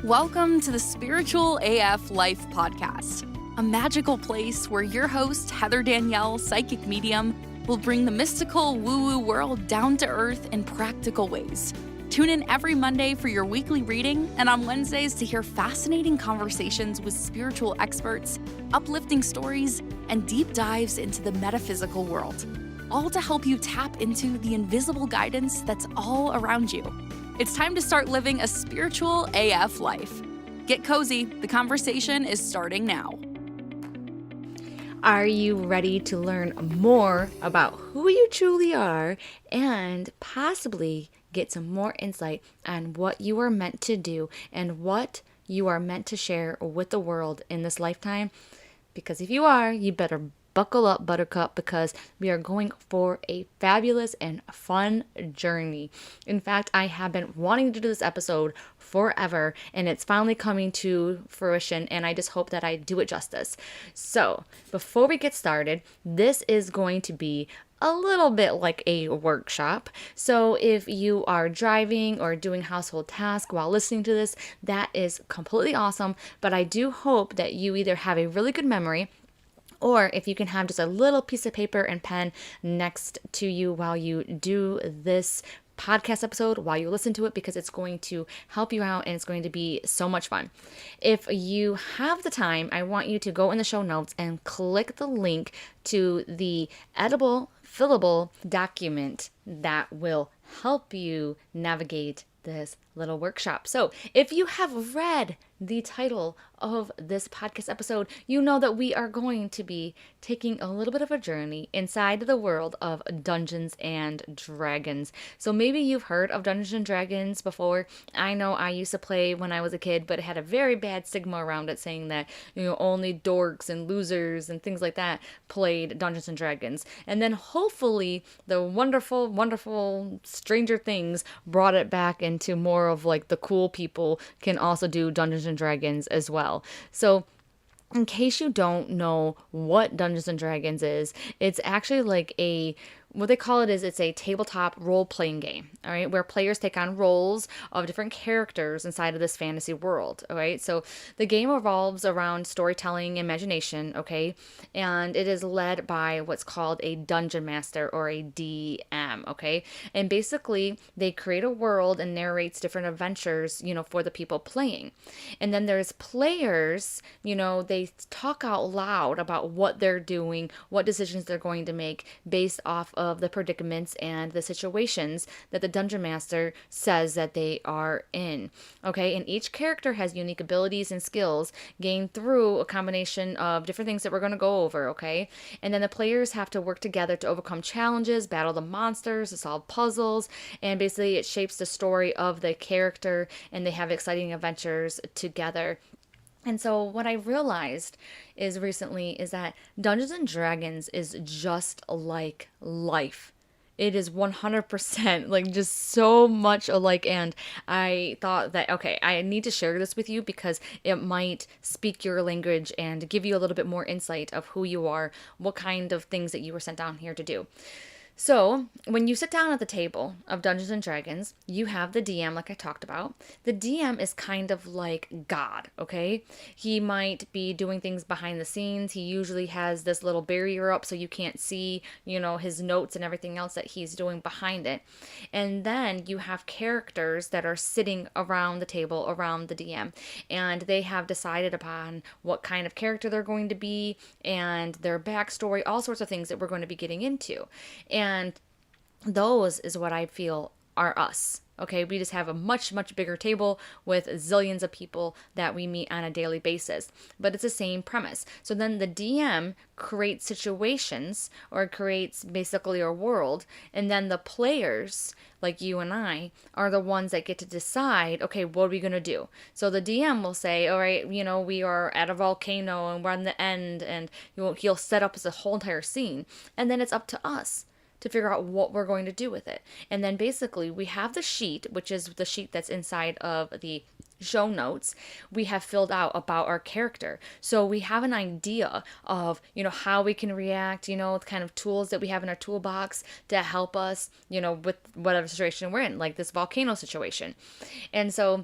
Welcome to the Spiritual AF Life podcast, a magical place where your host, Heather Danielle, psychic medium, will bring the mystical woo-woo world down to earth in practical ways. Tune in every Monday for your weekly reading and on Wednesdays to hear fascinating conversations with spiritual experts, uplifting stories, and deep dives into the metaphysical world, all to help you tap into the invisible guidance that's all around you. It's time to start living a spiritual AF life. Get cozy. The conversation is starting now. Are you ready to learn more about who you truly are and possibly get some more insight on what you are meant to do and what you are meant to share with the world in this lifetime? Because if you are, you better buckle up, Buttercup, because we are going for a fabulous and fun journey. In fact, I have been wanting to do this episode forever, and it's finally coming to fruition, and I just hope that I do it justice. So, before we get started, this is going to be a little bit like a workshop. So if you are driving or doing household tasks while listening to this, that is completely awesome. But I do hope that you either have a really good memory, or if you can have just a little piece of paper and pen next to you while you do this podcast episode, while you listen to it, because it's going to help you out and it's going to be so much fun. If you have the time, I want you to go in the show notes and click the link to the edible, fillable document that will help you navigate this little workshop. So if you have read the title of this podcast episode, you know that we are going to be taking a little bit of a journey inside the world of Dungeons and Dragons. So maybe you've heard of Dungeons and Dragons before. I know I used to play when I was a kid, but it had a very bad stigma around it, saying that, only dorks and losers and things like that played Dungeons and Dragons. And then hopefully the wonderful, wonderful Stranger Things brought it back into more of like the cool people can also do Dungeons and Dragons as well. So in case you don't know what Dungeons and Dragons is, it's actually like what they call it is it's a tabletop role-playing game, all right, where players take on roles of different characters inside of this fantasy world, all right? So the game revolves around storytelling, imagination, okay? And it is led by what's called a dungeon master or a DM, okay? And basically, they create a world and narrates different adventures, for the people playing. And then there's players, they talk out loud about what they're doing, what decisions they're going to make based off of the predicaments and the situations that the dungeon master says that they are in. Okay, and each character has unique abilities and skills gained through a combination of different things that we're going to go over, okay? And then the players have to work together to overcome challenges, battle the monsters, to solve puzzles, and basically it shapes the story of the character, and they have exciting adventures together. And so what I realized recently is that Dungeons and Dragons is just like life. It is 100% like just so much alike. And I thought that, okay, I need to share this with you because it might speak your language and give you a little bit more insight of who you are, what kind of things that you were sent down here to do. So, when you sit down at the table of Dungeons and Dragons, you have the DM, like I talked about. The DM is kind of like God, okay? He might be doing things behind the scenes. He usually has this little barrier up so you can't see, his notes and everything else that he's doing behind it. And then you have characters that are sitting around the table, around the DM, and they have decided upon what kind of character they're going to be and their backstory, all sorts of things that we're going to be getting into. And those is what I feel are us. Okay, we just have a much, much bigger table with zillions of people that we meet on a daily basis. But it's the same premise. So then the DM creates situations or creates basically a world. And then the players, like you and I, are the ones that get to decide, okay, what are we going to do? So the DM will say, all right, we are at a volcano and we're on the end. And he'll set up as a whole entire scene. And then it's up to us to figure out what we're going to do with it. And then basically we have the sheet, which is the sheet that's inside of the show notes. We have filled out about our character. So we have an idea of, how we can react, the kind of tools that we have in our toolbox to help us, with whatever situation we're in, like this volcano situation. And so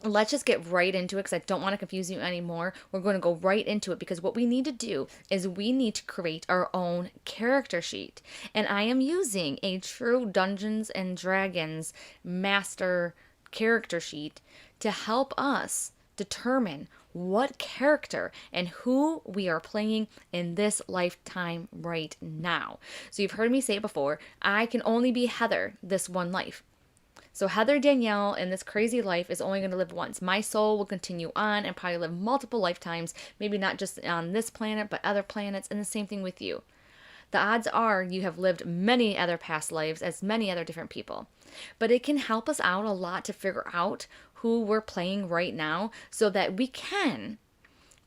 let's just get right into it because I don't want to confuse you anymore. We're going to go right into it because what we need to do is we need to create our own character sheet. And I am using a true Dungeons and Dragons master character sheet to help us determine what character and who we are playing in this lifetime right now. So you've heard me say it before, I can only be Heather this one life. So Heather Danielle in this crazy life is only going to live once. My soul will continue on and probably live multiple lifetimes, maybe not just on this planet, but other planets, and the same thing with you. The odds are you have lived many other past lives as many other different people. But it can help us out a lot to figure out who we're playing right now so that we can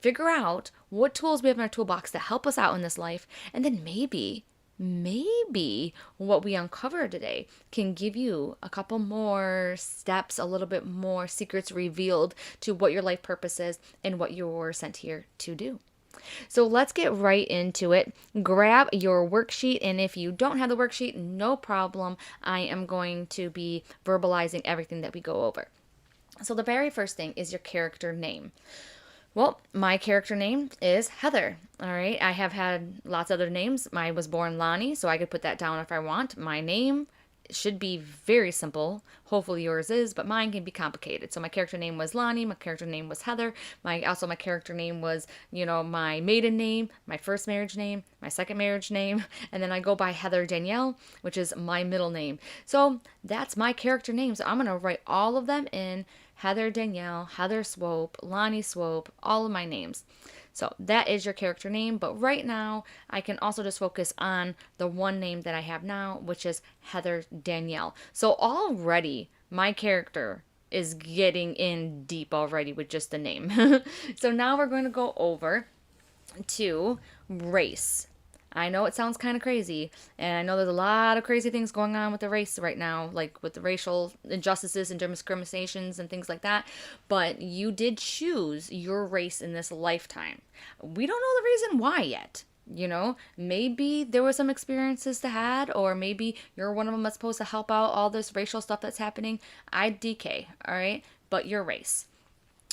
figure out what tools we have in our toolbox to help us out in this life, and then maybe what we uncover today can give you a couple more steps, a little bit more secrets revealed to what your life purpose is and what you were sent here to do. So let's get right into it. Grab your worksheet, and if you don't have the worksheet, no problem. I am going to be verbalizing everything that we go over. So the very first thing is your character name. Well, my character name is Heather. All right. I have had lots of other names. I was born Lonnie, so I could put that down if I want. My name should be very simple. Hopefully yours is, but mine can be complicated. So my character name was Lonnie. My character name was Heather. My character name was, my maiden name, my first marriage name, my second marriage name, and then I go by Heather Danielle, which is my middle name. So that's my character name. So I'm going to write all of them in: Heather Danielle, Heather Swope, Lonnie Swope, all of my names. So that is your character name, but right now I can also just focus on the one name that I have now, which is Heather Danielle. So already my character is getting in deep already with just the name. So now we're going to go over to race. I know it sounds kind of crazy, and I know there's a lot of crazy things going on with the race right now, like with the racial injustices and discriminations and things like that, but you did choose your race in this lifetime. We don't know the reason why yet. Maybe there were some experiences to had, or maybe you're one of them that's supposed to help out all this racial stuff that's happening. IDK, all right? But your race.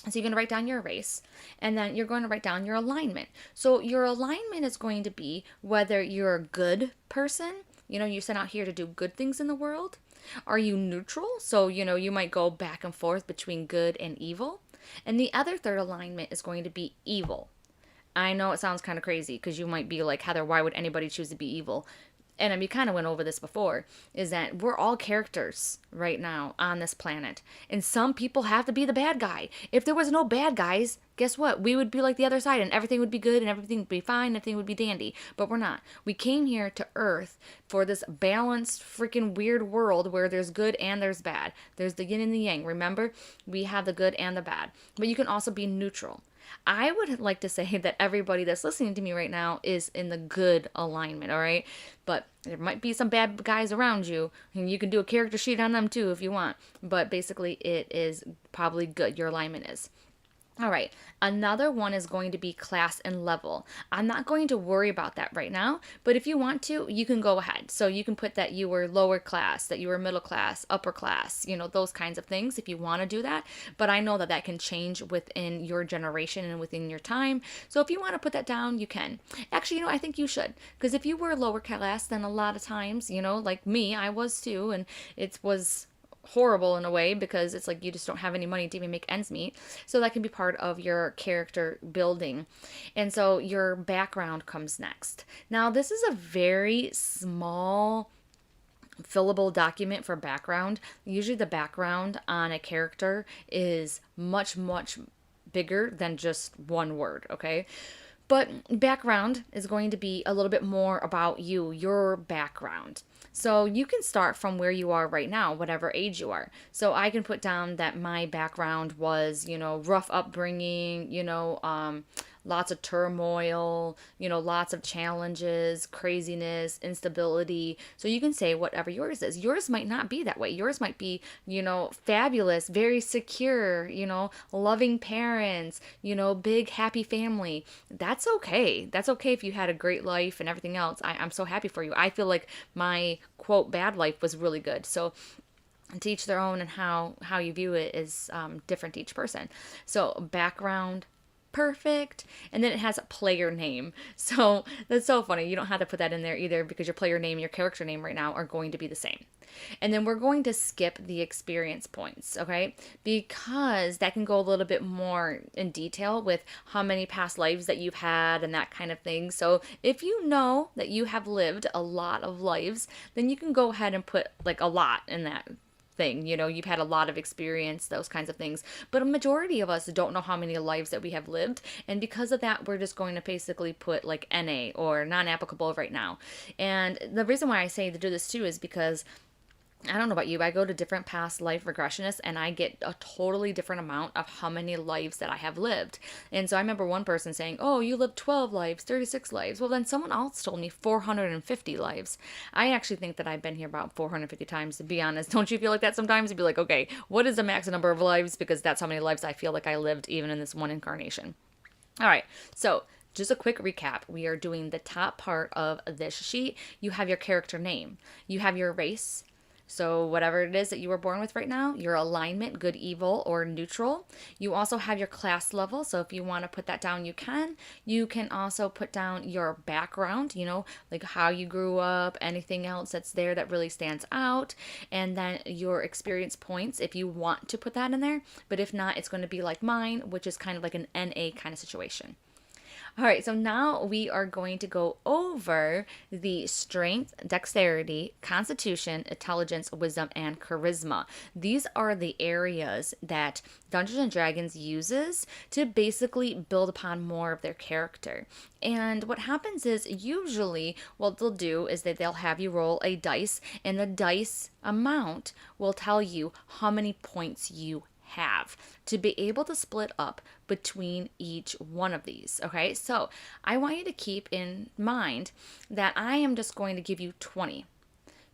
So you're going to write down your race, and then you're going to write down your alignment. So your alignment is going to be whether you're a good person, you're sent out here to do good things in the world. Are you neutral? So, you might go back and forth between good and evil. And the other third alignment is going to be evil. I know it sounds kind of crazy because you might be like, Heather, why would anybody choose to be evil? And we kind of went over this before, is that we're all characters right now on this planet. And some people have to be the bad guy. If there was no bad guys, guess what? We would be like the other side, and everything would be good, and everything would be fine, and everything would be dandy. But we're not. We came here to Earth for this balanced, freaking weird world where there's good and there's bad. There's the yin and the yang. Remember? We have the good and the bad. But you can also be neutral. I would like to say that everybody that's listening to me right now is in the good alignment, all right? But there might be some bad guys around you, and you can do a character sheet on them too if you want. But basically, it is probably good. Your alignment is. All right, another one is going to be class and level. I'm not going to worry about that right now, but if you want to, you can go ahead. So you can put that you were lower class, that you were middle class, upper class, those kinds of things if you want to do that. But I know that that can change within your generation and within your time. So if you want to put that down, you can. Actually, I think you should, because if you were lower class, then a lot of times, like me, I was too, and it was horrible in a way because it's like you just don't have any money to even make ends meet. So that can be part of your character building. And so your background comes next. Now, this is a very small fillable document for background. Usually the background on a character is much, much bigger than just one word, okay? But background is going to be a little bit more about you, your background. So you can start from where you are right now, whatever age you are. So I can put down that my background was, rough upbringing, lots of turmoil, lots of challenges, craziness, instability. So you can say whatever yours is. Yours might not be that way. Yours might be, fabulous, very secure, loving parents, big happy family. That's okay. That's okay if you had a great life and everything else. I'm so happy for you. I feel like my quote bad life was really good. So to each their own, and how you view it is different to each person. So background, perfect, and then it has a player name. So that's so funny. You don't have to put that in there either, because your player name and your character name right now are going to be the same. And then we're going to skip the experience points, okay? Because that can go a little bit more in detail with how many past lives that you've had and that kind of thing. So if you know that you have lived a lot of lives, then you can go ahead and put like a lot in that thing. You've had a lot of experience, those kinds of things. But a majority of us don't know how many lives that we have lived. And because of that, we're just going to basically put like NA or non-applicable right now. And the reason why I say to do this too is because I don't know about you, but I go to different past life regressionists and I get a totally different amount of how many lives that I have lived. And so I remember one person saying, oh, you lived 12 lives, 36 lives. Well, then someone else told me 450 lives. I actually think that I've been here about 450 times, to be honest. Don't you feel like that sometimes? You'd be like, okay, what is the max number of lives? Because that's how many lives I feel like I lived even in this one incarnation. All right, so just a quick recap. We are doing the top part of this sheet. You have your character name. You have your race. So whatever it is that you were born with right now, your alignment, good, evil, or neutral. You also have your class level. So if you want to put that down, you can. You can also put down your background, like how you grew up, anything else that's there that really stands out. And then your experience points, if you want to put that in there. But if not, it's going to be like mine, which is kind of like an NA kind of situation. All right, so now we are going to go over the strength, dexterity, constitution, intelligence, wisdom, and charisma. These are the areas that Dungeons and Dragons uses to basically build upon more of their character. And what happens is usually what they'll do is that they'll have you roll a dice, and the dice amount will tell you how many points you have to be able to split up between each one of these. Okay, so I want you to keep in mind that I am just going to give you 20.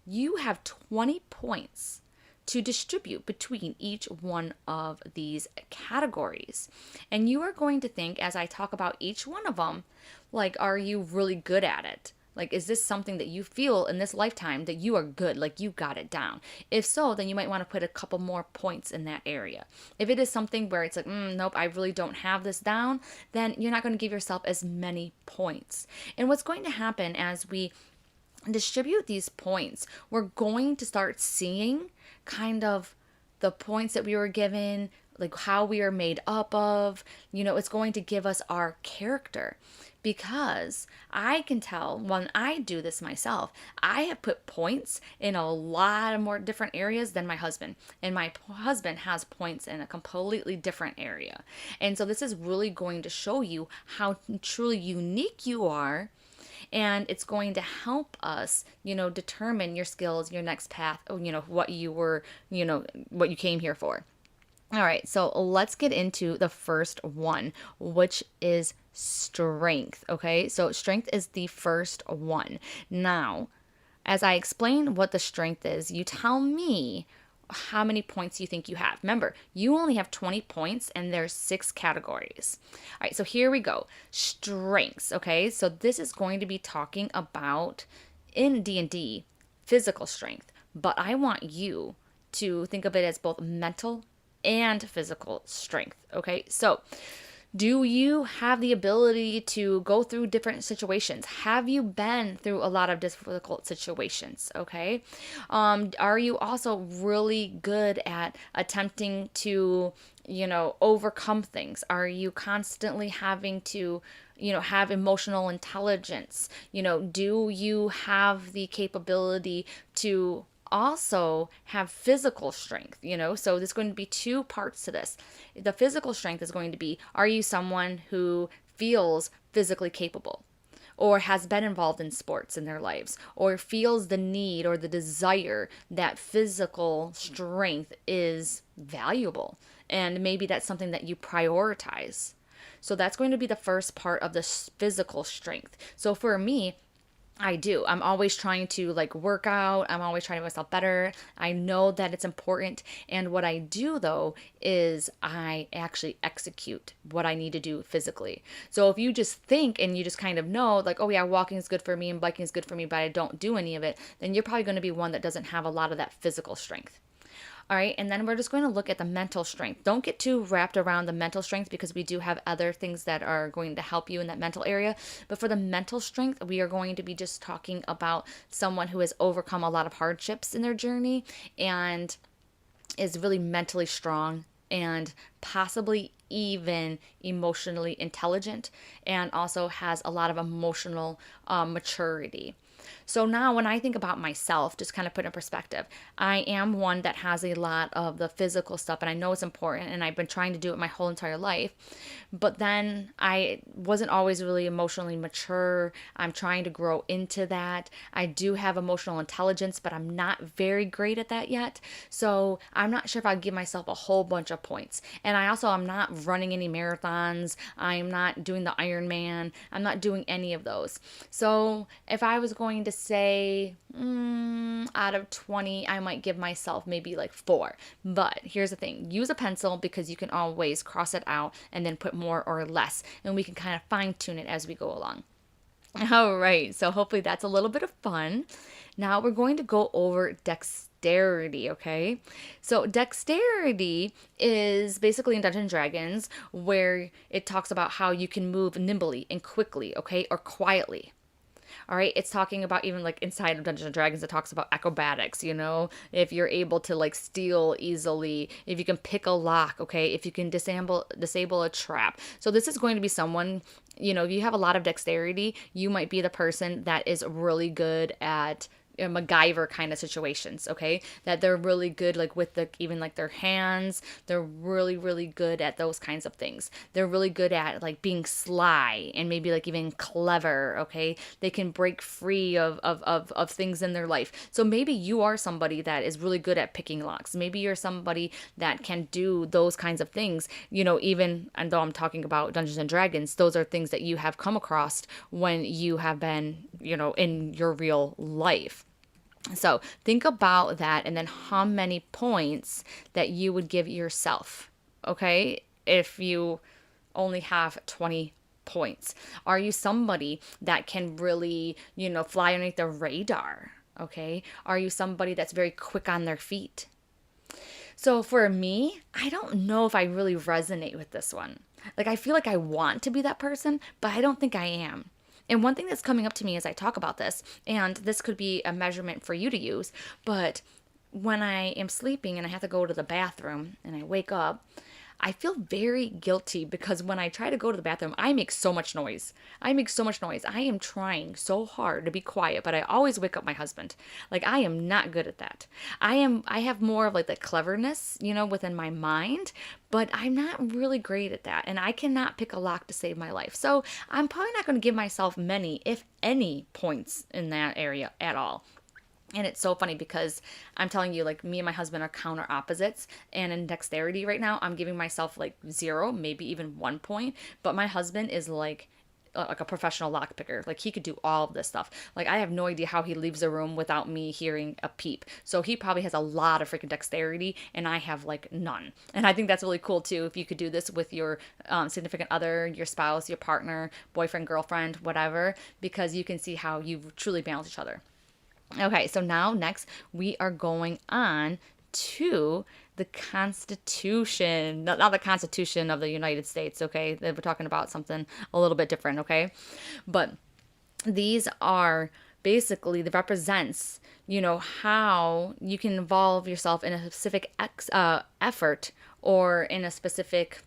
You have 20 points to distribute between each one of these categories. And you are going to think, as I talk about each one of them, like, are you really good at it? Like, is this something that you feel in this lifetime that you are good, like you got it down? If so, then you might want to put a couple more points in that area. If it is something where it's like, nope, I really don't have this down, then you're not going to give yourself as many points. And what's going to happen as we distribute these points, we're going to start seeing kind of the points that we were given, like how we are made up of. It's going to give us our character. Because I can tell when I do this myself, I have put points in a lot of more different areas than my husband. And my husband has points in a completely different area. And so this is really going to show you how truly unique you are. And it's going to help us, determine your skills, your next path, what you were, what you came here for. All right, so let's get into the first one, which is strength, okay? So strength is the first one. Now, as I explain what the strength is, you tell me how many points you think you have. Remember, you only have 20 points and there's 6 categories. All right, so here we go. Strengths, okay? So this is going to be talking about, in D&D, physical strength, but I want you to think of it as both mental and physical strength. Okay, so do you have the ability to go through different situations? Have you been through a lot of difficult situations? Okay, are you also really good at attempting to overcome things? Are you constantly having to have emotional intelligence? Do you have the capability to also have physical strength? So there's going to be 2 parts to this. The physical strength is going to be, are you someone who feels physically capable, or has been involved in sports in their lives, or feels the need or the desire that physical strength is valuable, and maybe that's something that you prioritize? So that's going to be the first part of the physical strength. So for me, I do. I'm always trying to work out. I'm always trying to make myself better. I know that it's important. And what I do though is I actually execute what I need to do physically. So if you just think and you just kind of know oh yeah, walking is good for me and biking is good for me, but I don't do any of it, then you're probably going to be one that doesn't have a lot of that physical strength. All right, and then we're just going to look at the mental strength. Don't get too wrapped around the mental strength because we do have other things that are going to help you in that mental area. But for the mental strength, we are going to be just talking about someone who has overcome a lot of hardships in their journey and is really mentally strong and possibly even emotionally intelligent, and also has a lot of emotional maturity. So now when I think about myself, just kind of put in perspective, I am one that has a lot of the physical stuff, and I know it's important, and I've been trying to do it my whole entire life. But then I wasn't always really emotionally mature. I'm trying to grow into that. I do have emotional intelligence, but I'm not very great at that yet. So I'm not sure if I'd give myself a whole bunch of points. And I'm not running any marathons. I'm not doing the Ironman. I'm not doing any of those. So if I was going to say out of 20, I might give myself maybe like 4. But here's the thing, use a pencil because you can always cross it out and then put more or less, and we can kind of fine tune it as we go along. All right, so hopefully that's a little bit of fun. Now we're going to go over dexterity, okay? So dexterity is basically in Dungeons & Dragons where it talks about how you can move nimbly and quickly, okay, or quietly. All right, it's talking about even like inside of Dungeons and Dragons, it talks about acrobatics, if you're able to like steal easily, if you can pick a lock, okay, if you can disable a trap. So this is going to be someone, if you have a lot of dexterity, you might be the person that is really good at MacGyver kind of situations, okay? That they're really good like with even like their hands. They're really, really good at those kinds of things. They're really good at like being sly and maybe like even clever, okay? They can break free of things in their life. So maybe you are somebody that is really good at picking locks. Maybe you're somebody that can do those kinds of things, even, and though I'm talking about Dungeons and Dragons, those are things that you have come across when you have been, in your real life. So think about that, and then how many points that you would give yourself, okay, if you only have 20 points. Are you somebody that can really, fly underneath the radar, okay? Are you somebody that's very quick on their feet? So for me, I don't know if I really resonate with this one. Like, I feel like I want to be that person, but I don't think I am. And one thing that's coming up to me as I talk about this, and this could be a measurement for you to use, but when I am sleeping and I have to go to the bathroom and I wake up, I feel very guilty because when I try to go to the bathroom, I make so much noise. I am trying so hard to be quiet, but I always wake up my husband. Like, I am not good at that. I have more of like the cleverness, within my mind, but I'm not really great at that. And I cannot pick a lock to save my life. So I'm probably not going to give myself many, if any, points in that area at all. And it's so funny because I'm telling you, like, me and my husband are counter opposites. And in dexterity right now, I'm giving myself like 0, maybe even 1 point. But my husband is like a professional lock picker. Like, he could do all of this stuff. Like, I have no idea how he leaves a room without me hearing a peep. So he probably has a lot of freaking dexterity, and I have like none. And I think that's really cool too, if you could do this with your significant other, your spouse, your partner, boyfriend, girlfriend, whatever, because you can see how you truly balance each other. Okay, so now next we are going on to the Constitution, not the Constitution of the United States, okay? We're talking about something a little bit different, okay? But these are basically, that represents, how you can involve yourself in a specific effort or in a specific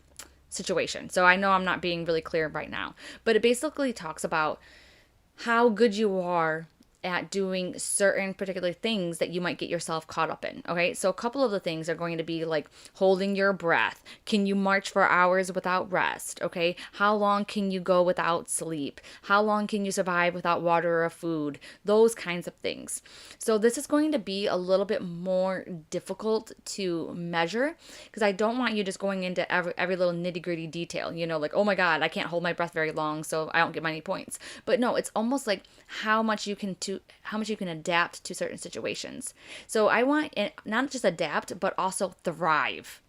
situation. So I know I'm not being really clear right now, but it basically talks about how good you are at doing certain particular things that you might get yourself caught up in. Okay, so a couple of the things are going to be like holding your breath. Can you march for hours without rest? Okay, how long can you go without sleep? How long can you survive without water or food? Those kinds of things. So this is going to be a little bit more difficult to measure because I don't want you just going into every little nitty gritty detail, like, oh my God, I can't hold my breath very long, so I don't get many points. But no, it's almost like how much you can adapt to certain situations. So I want not just adapt, but also thrive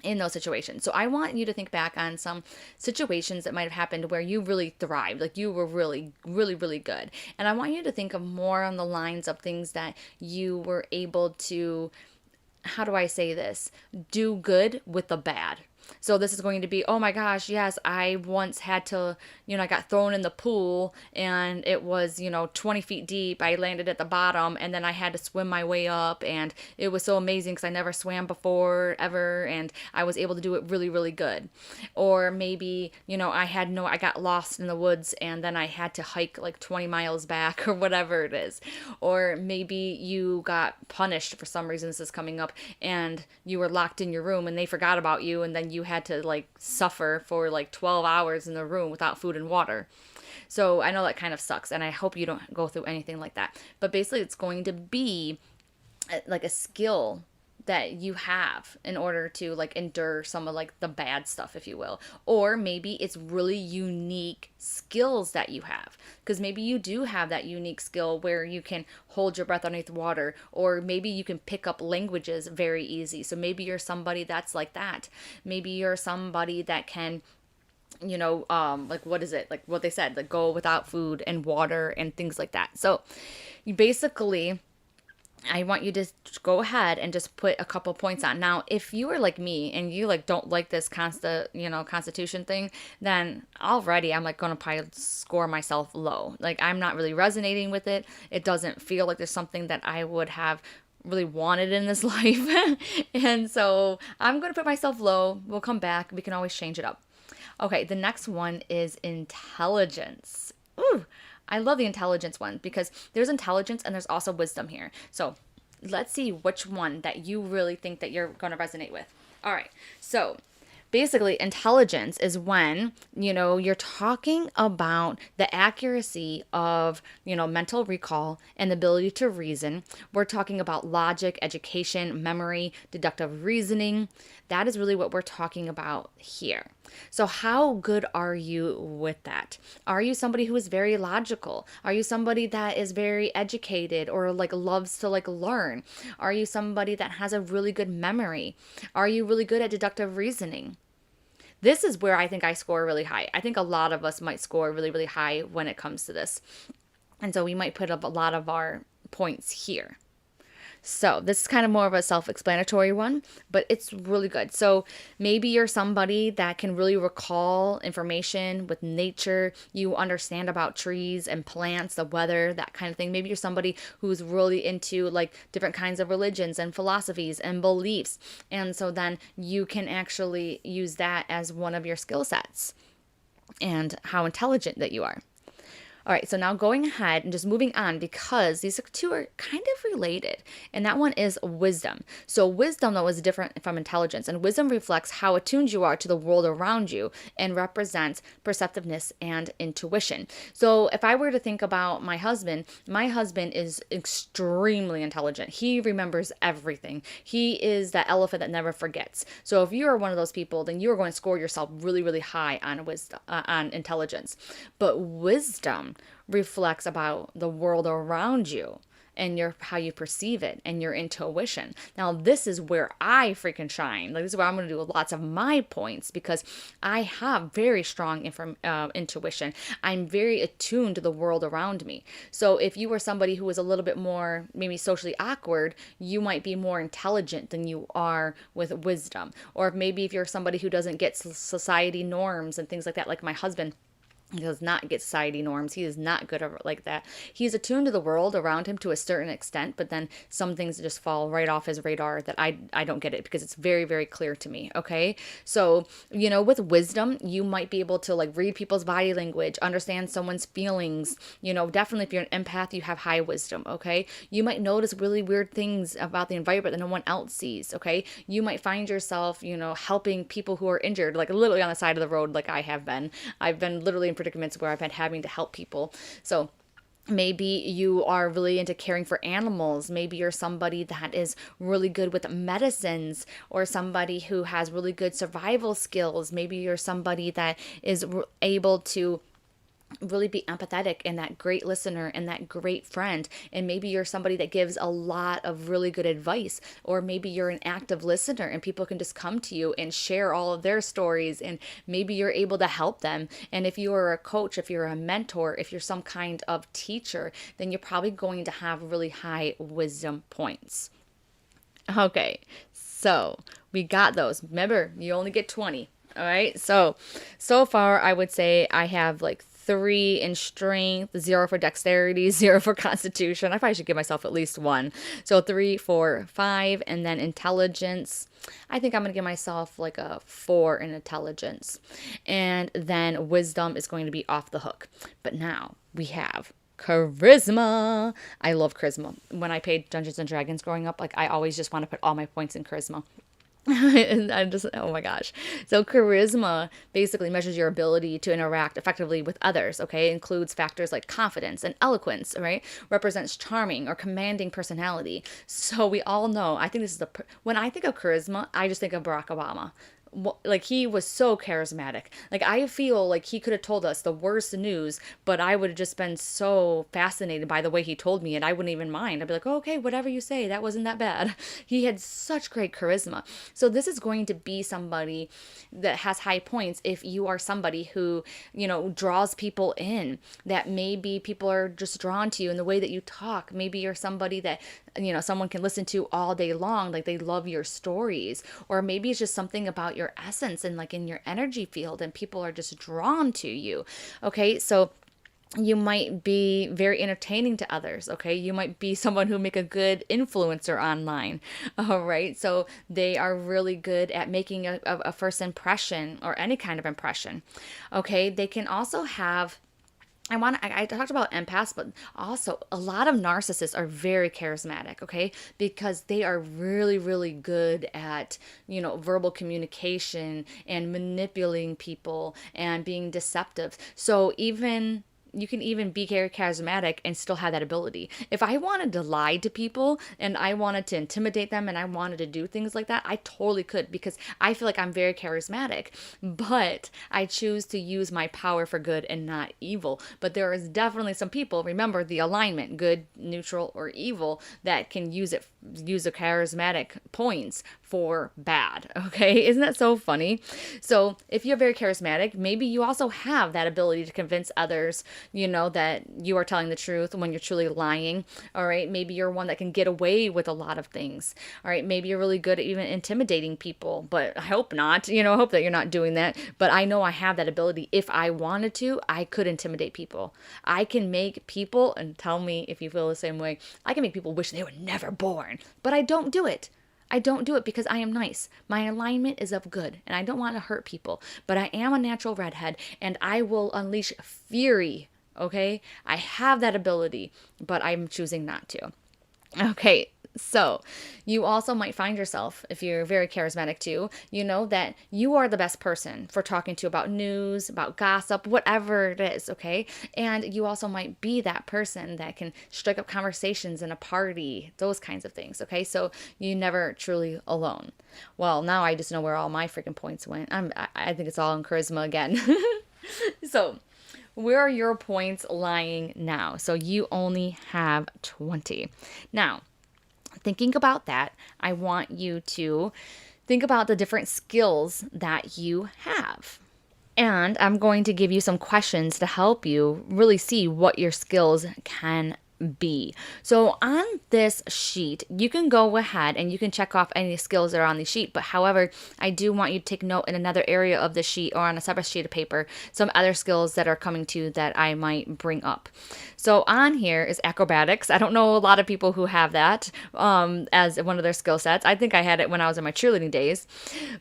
in those situations. So I want you to think back on some situations that might have happened where you really thrived, like you were really, really, really good. And I want you to think of more on the lines of things that you were able to how do I say this? Do good with the bad. So this is going to be, oh my gosh, yes, I once had to, I got thrown in the pool and it was, 20 feet deep. I landed at the bottom and then I had to swim my way up, and it was so amazing because I never swam before ever, and I was able to do it really, really good. Or maybe, I got lost in the woods and then I had to hike like 20 miles back or whatever it is. Or maybe you got punished for some reason, this is coming up, and you were locked in your room and they forgot about you, and then you had to like suffer for like 12 hours in the room without food and water. So I know that kind of sucks, and I hope you don't go through anything like that. But basically, it's going to be like a skill that you have in order to like endure some of like the bad stuff, if you will. Or maybe it's really unique skills that you have, because maybe you do have that unique skill where you can hold your breath underneath water, or maybe you can pick up languages very easy. So maybe you're somebody that's like that. Maybe you're somebody that can, like what is it, like what they said, like go without food and water and things like that. So you basically, I want you to go ahead and just put a couple points on. Now, if you are like me and you like don't like this constitution thing, then already I'm like going to probably score myself low. Like I'm not really resonating with it. It doesn't feel like there's something that I would have really wanted in this life. And so I'm going to put myself low. We'll come back. We can always change it up. Okay, the next one is intelligence. Ooh, I love the intelligence one because there's intelligence and there's also wisdom here. So let's see which one that you really think that you're going to resonate with. All right, so basically intelligence is when, you're talking about the accuracy of, mental recall and the ability to reason. We're talking about logic, education, memory, deductive reasoning. That is really what we're talking about here. So how good are you with that? Are you somebody who is very logical? Are you somebody that is very educated or like loves to like learn? Are you somebody that has a really good memory? Are you really good at deductive reasoning? This is where I think I score really high. I think a lot of us might score really, really high when it comes to this. And so we might put up a lot of our points here. So this is kind of more of a self-explanatory one, but it's really good. So maybe you're somebody that can really recall information with nature. You understand about trees and plants, the weather, that kind of thing. Maybe you're somebody who's really into like different kinds of religions and philosophies and beliefs. And so then you can actually use that as one of your skill sets and how intelligent that you are. All right, so now going ahead and just moving on, because these two are kind of related, and that one is wisdom. So wisdom, though, is different from intelligence, and wisdom reflects how attuned you are to the world around you and represents perceptiveness and intuition. So if I were to think about my husband is extremely intelligent. He remembers everything. He is that elephant that never forgets. So if you are one of those people, then you are going to score yourself really, really high on wisdom, on intelligence. But wisdom reflects about the world around you and how you perceive it and your intuition. Now, this is where I freaking shine. Like, this is where I'm going to do lots of my points because I have very strong intuition. I'm very attuned to the world around me. So if you were somebody who was a little bit more maybe socially awkward, you might be more intelligent than you are with wisdom. Or maybe if you're somebody who doesn't get society norms and things like that, like my husband, he does not get society norms. He is not good at like that. He's attuned to the world around him to a certain extent, but then some things just fall right off his radar that I don't get it because it's very, very clear to me. Okay. So, with wisdom, you might be able to like read people's body language, understand someone's feelings. Definitely if you're an empath, you have high wisdom. Okay. You might notice really weird things about the environment that no one else sees. Okay. You might find yourself, helping people who are injured, like literally on the side of the road, like I have been. I've been literally in predicaments where I've been having to help people. So maybe you are really into caring for animals. Maybe you're somebody that is really good with medicines, or somebody who has really good survival skills. Maybe you're somebody that is able to really be empathetic and that great listener and that great friend. And maybe you're somebody that gives a lot of really good advice, or maybe you're an active listener and people can just come to you and share all of their stories, and maybe you're able to help them. And if you are a coach, if you're a mentor, if you're some kind of teacher, then you're probably going to have really high wisdom points. Okay, so we got those. Remember, you only get 20. All right, so far I would say I have like 3 in strength, 0 for dexterity, 0 for constitution. I probably should give myself at least 1. So 3, 4, 5, and then intelligence. I think I'm gonna give myself like a 4 in intelligence, and then wisdom is going to be off the hook. But now we have charisma. I love charisma. When I played Dungeons and Dragons growing up, like I always just want to put all my points in charisma. And I just, oh my gosh. So charisma basically measures your ability to interact effectively with others, okay? It includes factors like confidence and eloquence, right? Represents charming or commanding personality. So we all know, I think this is when I think of charisma, I just think of Barack Obama. Like he was so charismatic. Like I feel like he could have told us the worst news, but I would have just been so fascinated by the way he told me, and I wouldn't even mind. I'd be like, oh, okay, whatever you say, that wasn't that bad. He had such great charisma. So this is going to be somebody that has high points if you are somebody who, draws people in, that maybe people are just drawn to you in the way that you talk. Maybe you're somebody that, someone can listen to all day long, like they love your stories, or maybe it's just something about your essence and like in your energy field and people are just drawn to you. Okay, so you might be very entertaining to others. Okay, you might be someone who make a good influencer online. All right, so they are really good at making a first impression or any kind of impression. Okay, they can also have, I talked about empaths, but also a lot of narcissists are very charismatic, okay? Because they are really, really good at, verbal communication and manipulating people and being deceptive. So you can even be very charismatic and still have that ability. If I wanted to lie to people and I wanted to intimidate them and I wanted to do things like that, I totally could, because I feel like I'm very charismatic, but I choose to use my power for good and not evil. But there is definitely some people, remember the alignment, good, neutral, or evil, that can use the charismatic points for bad. Okay, isn't that so funny? So if you're very charismatic, maybe you also have that ability to convince others, that you are telling the truth when you're truly lying. All right, maybe you're one that can get away with a lot of things. All right, maybe you're really good at even intimidating people, but I hope not. I hope that you're not doing that. But I know I have that ability. If I wanted to, I could intimidate people. I can make people, and tell me if you feel the same way, I can make people wish they were never born, but I don't do it. I don't do it because I am nice. My alignment is of good and I don't want to hurt people, but I am a natural redhead and I will unleash fury. Okay, I have that ability, but I'm choosing not to. Okay, so you also might find yourself, if you're very charismatic too, that you are the best person for talking to about news, about gossip, whatever it is, okay? And you also might be that person that can strike up conversations in a party, those kinds of things, okay? So you're never truly alone. Well, now I just know where all my freaking points went. I think it's all in charisma again. So where are your points lying now? So you only have 20. Now, thinking about that, I want you to think about the different skills that you have. And I'm going to give you some questions to help you really see what your skills can be. So on this sheet, you can go ahead and you can check off any skills that are on the sheet. But however, I do want you to take note in another area of the sheet or on a separate sheet of paper, some other skills that are coming to you that I might bring up. So on here is acrobatics. I don't know a lot of people who have that as one of their skill sets. I think I had it when I was in my cheerleading days.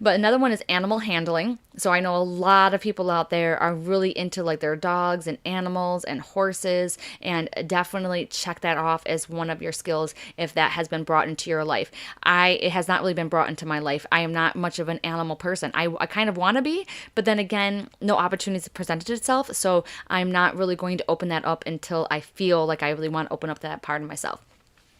But another one is animal handling. So I know a lot of people out there are really into like their dogs and animals and horses, and definitely check that off as one of your skills if that has been brought into your life. It has not really been brought into my life. I am not much of an animal person. I kind of want to be, but then again, no opportunities presented itself. So I'm not really going to open that up until I feel like I really want to open up that part of myself.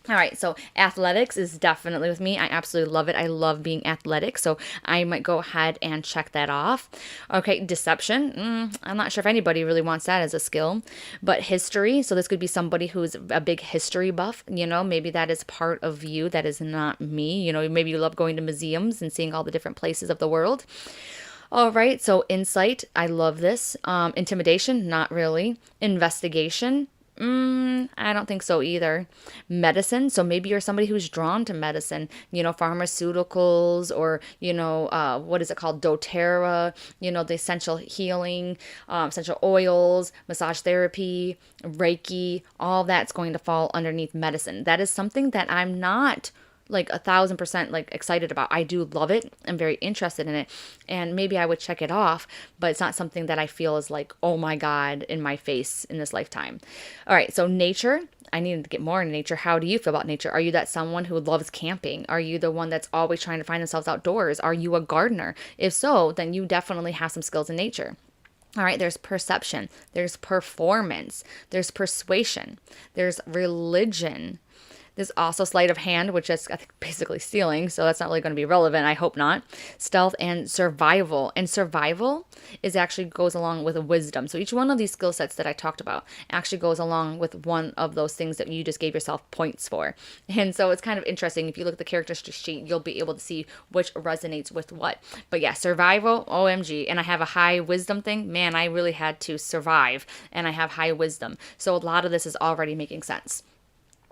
All right, so athletics is definitely with me. I absolutely love it. I love being athletic, so I might go ahead and check that off. Okay, deception. I'm not sure if anybody really wants that as a skill, but history. So this could be somebody who's a big history buff. Maybe that is part of you that is not me. Maybe you love going to museums and seeing all the different places of the world. All right, so insight. I love this. Intimidation, not really. Investigation. I don't think so either. Medicine. So maybe you're somebody who's drawn to medicine, pharmaceuticals, or, what is it called? doTERRA, the essential healing, essential oils, massage therapy, Reiki, all that's going to fall underneath medicine. That is something that I'm not like 1,000% like excited about. I do love it. I'm very interested in it. And maybe I would check it off, but it's not something that I feel is like, oh my God, in my face in this lifetime. All right. So nature, I need to get more into nature. How do you feel about nature? Are you that someone who loves camping? Are you the one that's always trying to find themselves outdoors? Are you a gardener? If so, then you definitely have some skills in nature. All right, there's perception, there's performance, there's persuasion, there's religion. There's also sleight of hand, which is, I think, basically stealing. So that's not really going to be relevant. I hope not. Stealth and survival. And survival is actually goes along with wisdom. So each one of these skill sets that I talked about actually goes along with one of those things that you just gave yourself points for. And so it's kind of interesting. If you look at the character sheet, you'll be able to see which resonates with what. But yeah, survival, OMG. And I have a high wisdom thing. Man, I really had to survive. And I have high wisdom. So a lot of this is already making sense.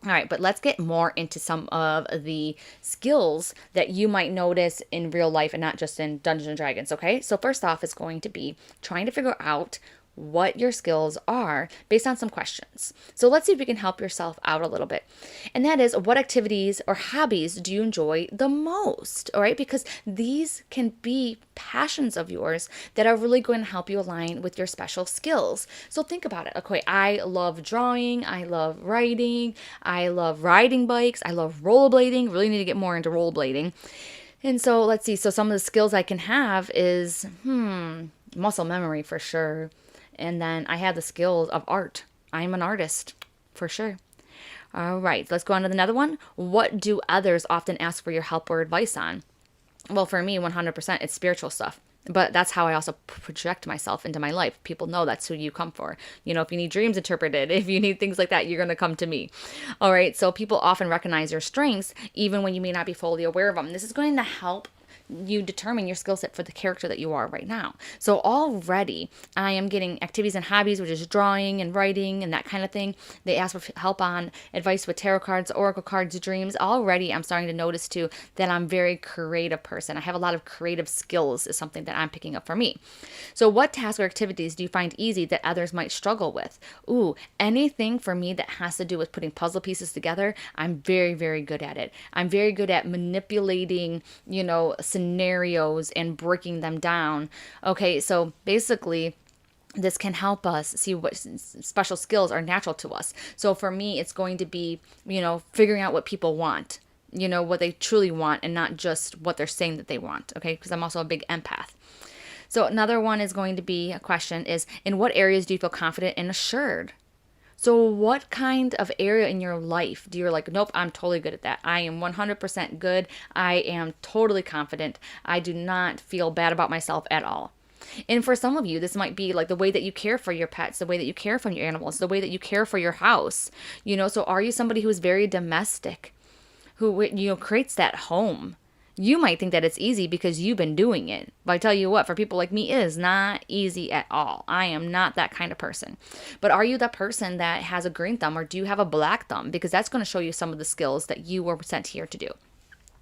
All right, but let's get more into some of the skills that you might notice in real life and not just in Dungeons and Dragons, okay? So first off, it's going to be trying to figure out what your skills are based on some questions. So let's see if you can help yourself out a little bit. And that is, what activities or hobbies do you enjoy the most? All right, because these can be passions of yours that are really going to help you align with your special skills. So think about it. Okay, I love drawing, I love writing, I love riding bikes, I love rollerblading. Really need to get more into rollerblading. And so let's see. So some of the skills I can have is muscle memory for sure. And then I have the skills of art. I'm an artist, for sure. All right, let's go on to another one. What do others often ask for your help or advice on? Well, for me, 100%, it's spiritual stuff. But that's how I also project myself into my life. People know that's who you come for. If you need dreams interpreted, if you need things like that, you're going to come to me. All right, so people often recognize your strengths, even when you may not be fully aware of them. This is going to help you determine your skill set for the character that you are right now. So already I am getting activities and hobbies, which is drawing and writing and that kind of thing. They ask for help on advice with tarot cards, oracle cards, dreams. Already I'm starting to notice too that I'm a very creative person. I have a lot of creative skills is something that I'm picking up for me. So what tasks or activities do you find easy that others might struggle with? Ooh, anything for me that has to do with putting puzzle pieces together, I'm very, very good at it. I'm very good at manipulating, scenarios and breaking them down. Okay, so basically this can help us see what special skills are natural to us. So for me, it's going to be, figuring out what people want, what they truly want and not just what they're saying that they want. Okay, because I'm also a big empath. So another one is going to be a question is, in what areas do you feel confident and assured? So what kind of area in your life do you like, nope, I'm totally good at that. I am 100% good. I am totally confident. I do not feel bad about myself at all. And for some of you, this might be like the way that you care for your pets, the way that you care for your animals, the way that you care for your house. So are you somebody who is very domestic, who, creates that home? You might think that it's easy because you've been doing it. But I tell you what, for people like me, it is not easy at all. I am not that kind of person. But are you that person that has a green thumb, or do you have a black thumb? Because that's going to show you some of the skills that you were sent here to do.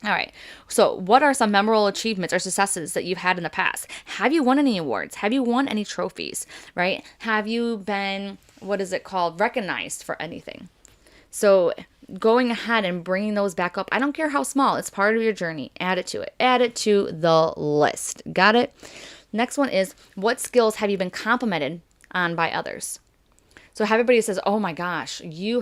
All right. So what are some memorable achievements or successes that you've had in the past? Have you won any awards? Have you won any trophies, right? Have you been, recognized for anything? So going ahead and bringing those back up, I don't care how small, it's part of your journey. Add it to it. Add it to the list. Got it? Next one is, what skills have you been complimented on by others? So everybody says, oh my gosh, you're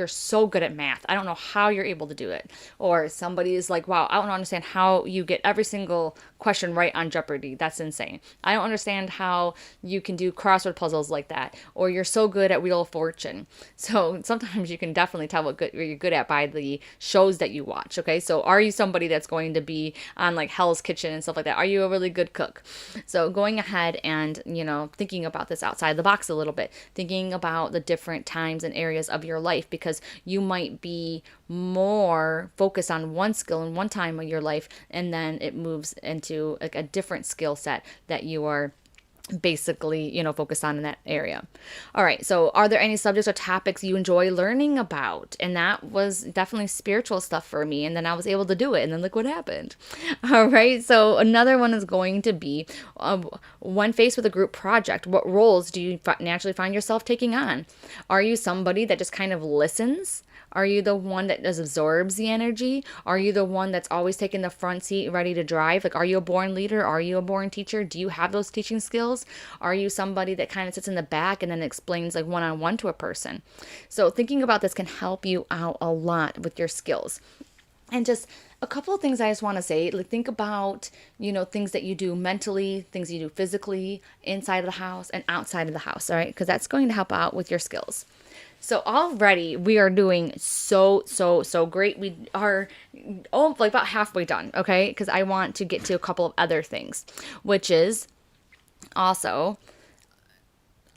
so good at math. I don't know how you're able to do it. Or somebody is like, wow, I don't understand how you get every single question right on Jeopardy. That's insane. I don't understand how you can do crossword puzzles like that. Or you're so good at Wheel of Fortune. So sometimes you can definitely tell what you're good at by the shows that you watch. Okay, so are you somebody that's going to be on like Hell's Kitchen and stuff like that? Are you a really good cook? So going ahead and, thinking about this outside the box a little bit, thinking about the different times and areas of your life, because you might be more focused on one skill in one time of your life, and then it moves into like a different skill set that you are basically, focus on in that area. All right. So are there any subjects or topics you enjoy learning about? And that was definitely spiritual stuff for me. And then I was able to do it. And then look what happened. All right. So another one is going to be when faced with a group project, what roles do you naturally find yourself taking on? Are you somebody that just kind of listens? Are you the one that just absorbs the energy? Are you the one that's always taking the front seat, ready to drive? Like, are you a born leader? Are you a born teacher? Do you have those teaching skills? Are you somebody that kind of sits in the back and then explains like one-on-one to a person? So thinking about this can help you out a lot with your skills. And just a couple of things I just want to say, like think about, things that you do mentally, things you do physically, inside of the house and outside of the house, all right? Because that's going to help out with your skills. So already we are doing so great. We are about halfway done, okay? Because I want to get to a couple of other things, which is also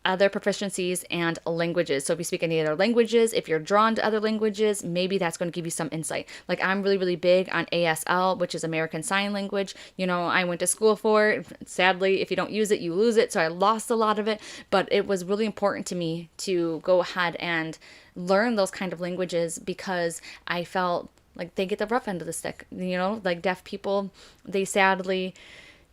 other proficiencies and languages. So if you speak any other languages, if you're drawn to other languages, maybe that's going to give you some insight. Like I'm really big on ASL, which is American Sign Language. I went to school for it. Sadly, if you don't use it, you lose it. So I lost a lot of it, but it was really important to me to go ahead and learn those kind of languages because I felt like they get the rough end of the stick. Like deaf people, they sadly,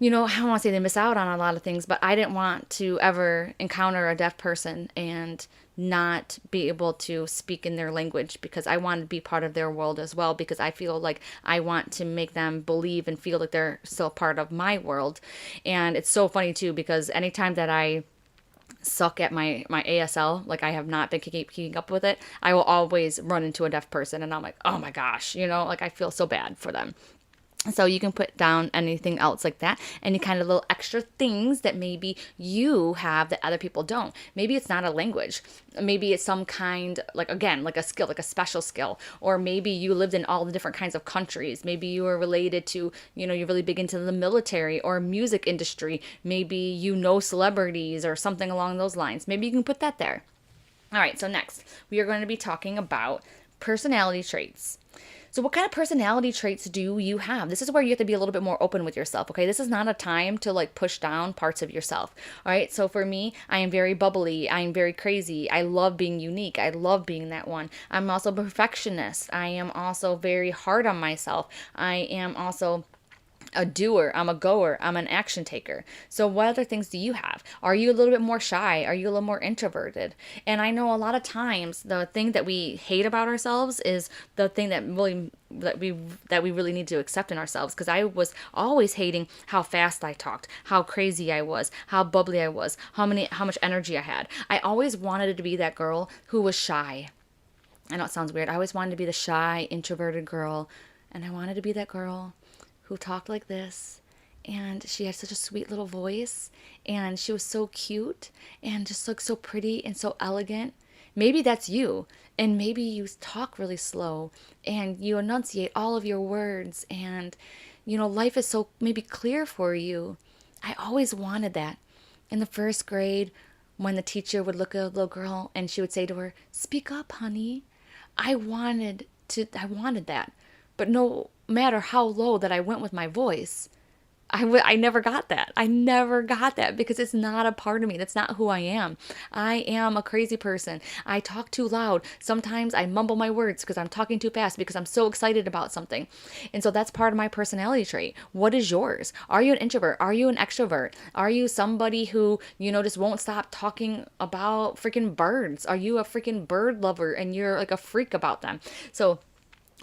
I don't want to say they miss out on a lot of things, but I didn't want to ever encounter a deaf person and not be able to speak in their language because I want to be part of their world as well, because I feel like I want to make them believe and feel like they're still part of my world. And it's so funny too, because anytime that I suck at my ASL, like I have not been keeping up with it, I will always run into a deaf person and I'm like, oh my gosh, like I feel so bad for them. So you can put down anything else like that, any kind of little extra things that maybe you have that other people don't. Maybe it's not a language. Maybe it's some kind, like a skill, like a special skill. Or maybe you lived in all the different kinds of countries. Maybe you are related to, you're really big into the military or music industry. Maybe celebrities or something along those lines. Maybe you can put that there. All right, so next, we are going to be talking about personality traits. So what kind of personality traits do you have? This is where you have to be a little bit more open with yourself, okay? This is not a time to like push down parts of yourself, all right? So for me, I am very bubbly. I am very crazy. I love being unique. I love being that one. I'm also a perfectionist. I am also very hard on myself. I am also a doer, I'm a goer, I'm an action taker. So what other things do you have? Are you a little bit more shy? Are you a little more introverted? And I know a lot of times the thing that we hate about ourselves is the thing that we really need to accept in ourselves. Because I was always hating how fast I talked, how crazy I was, how bubbly I was, how much energy I had. I always wanted to be that girl who was shy. I know it sounds weird. I always wanted to be the shy, introverted girl. And I wanted to be that girl who talked like this, and she had such a sweet little voice, and she was so cute and just looked so pretty and so elegant. Maybe that's you, and maybe you talk really slow and you enunciate all of your words, and life is so maybe clear for you. I always wanted that. In the first grade, when the teacher would look at a little girl and she would say to her, "Speak up, honey." I wanted that. But no matter how low that I went with my voice, I never got that. I never got that because it's not a part of me. That's not who I am. I am a crazy person. I talk too loud. Sometimes I mumble my words because I'm talking too fast because I'm so excited about something. And so that's part of my personality trait. What is yours? Are you an introvert? Are you an extrovert? Are you somebody who, just won't stop talking about freaking birds? Are you a freaking bird lover and you're like a freak about them? So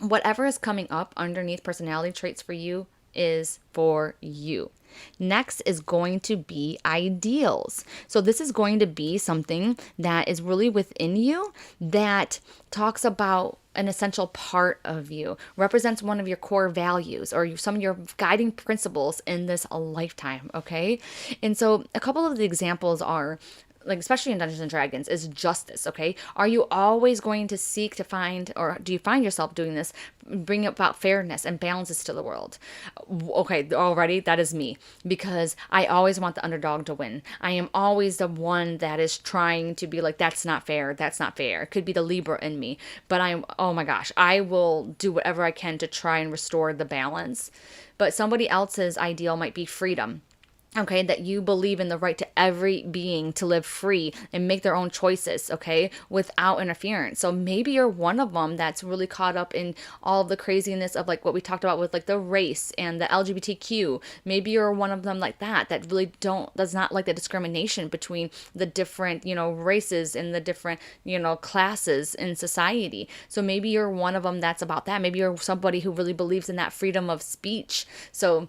whatever is coming up underneath personality traits for you is for you. Next is going to be ideals. So this is going to be something that is really within you that talks about an essential part of you, represents one of your core values or some of your guiding principles in this lifetime, okay? And so a couple of the examples are, like especially in Dungeons and Dragons, is justice, okay? Are you always going to seek to find, or do you find yourself doing this, bring about fairness and balances to the world? Okay, already that is me, because I always want the underdog to win. I am always the one that is trying to be like, that's not fair, that's not fair. It could be the Libra in me, but oh my gosh, I will do whatever I can to try and restore the balance. But somebody else's ideal might be freedom. Okay, that you believe in the right to every being to live free and make their own choices, okay, without interference. So maybe you're one of them that's really caught up in all of the craziness of like what we talked about with like the race and the LGBTQ. Maybe you're one of them like that really does not like the discrimination between the different, races and the different, classes in society. So maybe you're one of them that's about that. Maybe you're somebody who really believes in that freedom of speech. So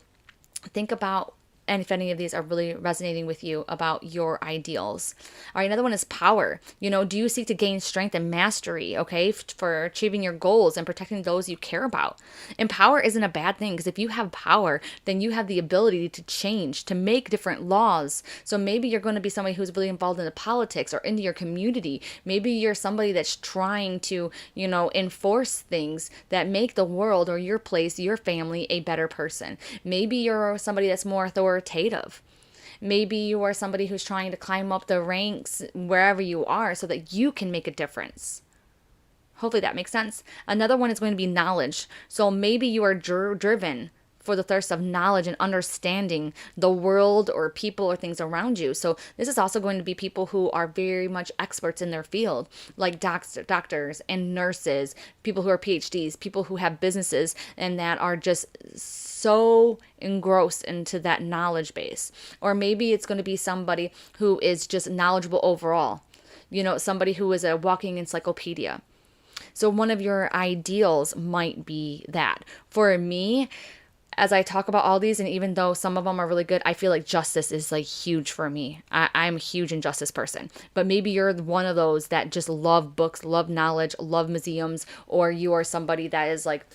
think about, and if any of these are really resonating with you, about your ideals. All right, another one is power. Do you seek to gain strength and mastery, okay, for achieving your goals and protecting those you care about? And power isn't a bad thing, because if you have power, then you have the ability to change, to make different laws. So maybe you're going to be somebody who's really involved in the politics or into your community. Maybe you're somebody that's trying to, enforce things that make the world or your place, your family, a better person. Maybe you're somebody that's more authoritative. Maybe you are somebody who's trying to climb up the ranks wherever you are so that you can make a difference. Hopefully that makes sense. Another one is going to be knowledge. So maybe you are driven for the thirst of knowledge and understanding the world or people or things around you. So this is also going to be people who are very much experts in their field, like doctors and nurses, people who are PhDs, people who have businesses and that are just so engrossed into that knowledge base. Or maybe it's going to be somebody who is just knowledgeable overall, somebody who is a walking encyclopedia. So one of your ideals might be that. For me, as I talk about all these, and even though some of them are really good, I feel like justice is like huge for me. I'm a huge injustice person. But maybe you're one of those that just love books, love knowledge, love museums, or you are somebody that is like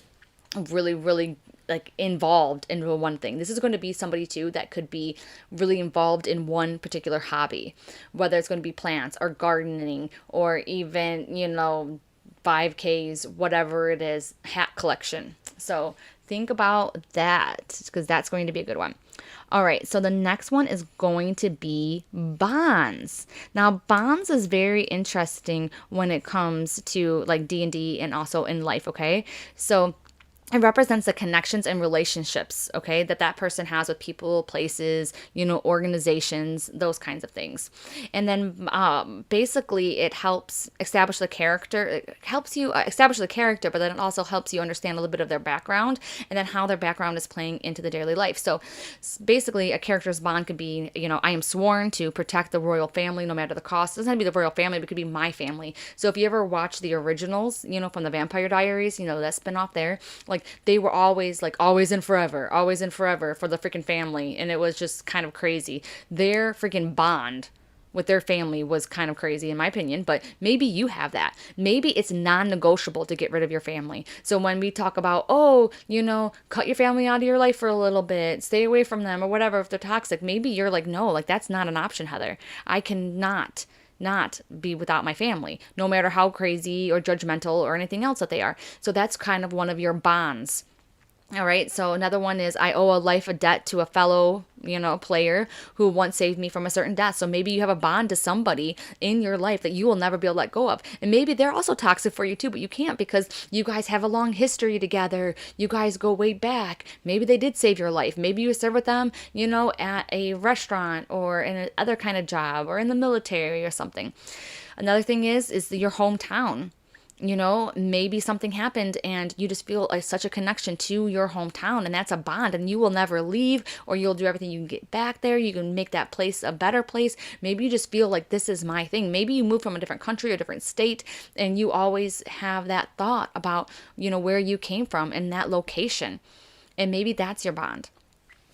really, really like involved in one thing. This is going to be somebody too that could be really involved in one particular hobby, whether it's going to be plants or gardening or even, 5Ks, whatever it is, hat collection. So think about that, because that's going to be a good one. All right, so the next one is going to be bonds. Now, bonds is very interesting when it comes to like D&D and also in life, okay? So it represents the connections and relationships, okay, that person has with people, places, organizations, those kinds of things. And then basically it helps establish the character. It helps you establish the character, but then it also helps you understand a little bit of their background and then how their background is playing into the daily life. So basically a character's bond could be, I am sworn to protect the royal family no matter the cost. It doesn't have to be the royal family, but it could be my family. So if you ever watch the originals, from the Vampire Diaries, that spinoff there, like they were always and forever for the freaking family. And it was just kind of crazy. Their freaking bond with their family was kind of crazy in my opinion, but maybe you have that. Maybe it's non-negotiable to get rid of your family. So when we talk about, cut your family out of your life for a little bit, stay away from them or whatever, if they're toxic, maybe you're like, no, like that's not an option, Heather. I cannot not be without my family, no matter how crazy or judgmental or anything else that they are. So that's kind of one of your bonds. All right, so another one is I owe a debt to a fellow, player who once saved me from a certain death. So maybe you have a bond to somebody in your life that you will never be able to let go of. And maybe they're also toxic for you too, but you can't because you guys have a long history together. You guys go way back. Maybe they did save your life. Maybe you served with them, at a restaurant or in another kind of job or in the military or something. Another thing is your hometown. Maybe something happened and you just feel such a connection to your hometown, and that's a bond, and you will never leave, or you'll do everything you can get back there. You can make that place a better place. Maybe you just feel like this is my thing. Maybe you move from a different country or different state and you always have that thought about, where you came from and that location. And maybe that's your bond.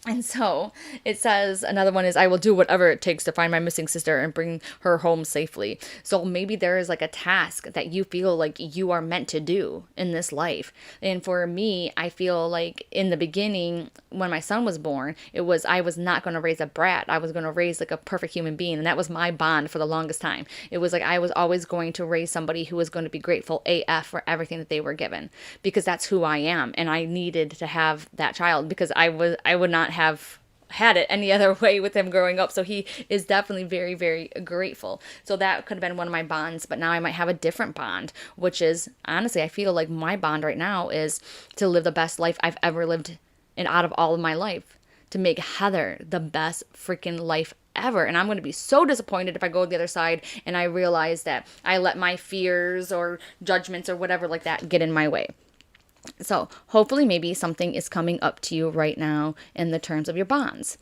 And so it says, another one is, I will do whatever it takes to find my missing sister and bring her home safely. So maybe there is like a task that you feel like you are meant to do in this life. And for me, I feel like in the beginning, when my son was born, I was not going to raise a brat. I was going to raise like a perfect human being. And that was my bond for the longest time. It was like I was always going to raise somebody who was going to be grateful AF for everything that they were given, because that's who I am. And I needed to have that child because I would not have had it any other way with him growing up. So he is definitely very, very grateful. So that could have been one of my bonds, but now I might have a different bond, which is, honestly, I feel like my bond right now is to live the best life I've ever lived and out of all of my life, to make Heather the best freaking life ever. And I'm going to be so disappointed if I go to the other side and I realize that I let my fears or judgments or whatever like that get in my way. So hopefully maybe something is coming up to you right now in the terms of your bonds.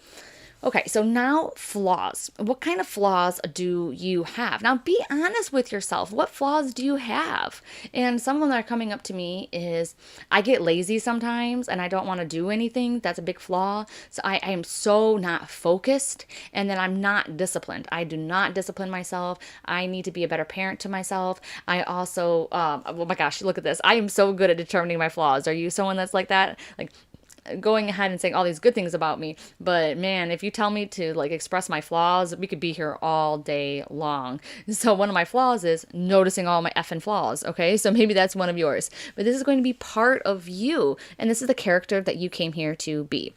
Okay, so now flaws. What kind of flaws do you have? Now be honest with yourself. What flaws do you have? And some of them that are coming up to me is I get lazy sometimes and I don't want to do anything. That's a big flaw. So I am so not focused, and then I'm not disciplined. I do not discipline myself. I need to be a better parent to myself. I also, oh my gosh, look at this. I am so good at determining my flaws. Are you someone that's like that? Like, going ahead and saying all these good things about me, but man, if you tell me to like express my flaws, we could be here all day long. So one of my flaws is noticing all my effing flaws. Okay, so maybe that's one of yours, but this is going to be part of you, and this is the character that you came here to be.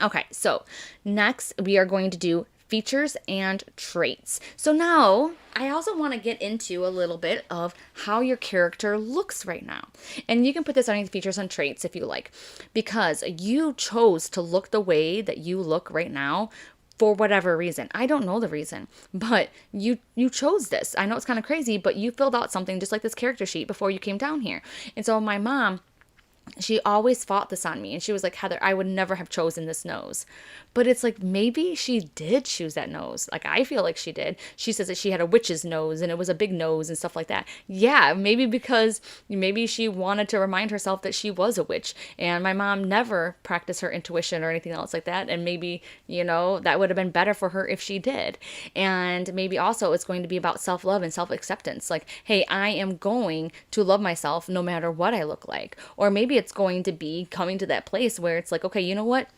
Okay, so next we are going to do features and traits. So now I also want to get into a little bit of how your character looks right now. And you can put this underneath features and traits if you like, because you chose to look the way that you look right now for whatever reason. I don't know the reason, but you chose this. I know it's kind of crazy, but you filled out something just like this character sheet before you came down here. And so my mom, she always fought this on me, and she was like, Heather, I would never have chosen this nose. But it's like, maybe she did choose that nose. Like, I feel like she did. She says that she had a witch's nose and it was a big nose and stuff like that. Yeah, maybe because maybe she wanted to remind herself that she was a witch, and my mom never practiced her intuition or anything else like that. And maybe, that would have been better for her if she did. And maybe also it's going to be about self-love and self-acceptance. Like, hey, I am going to love myself no matter what I look like. Or maybe it's going to be coming to that place where it's like, okay, you know what?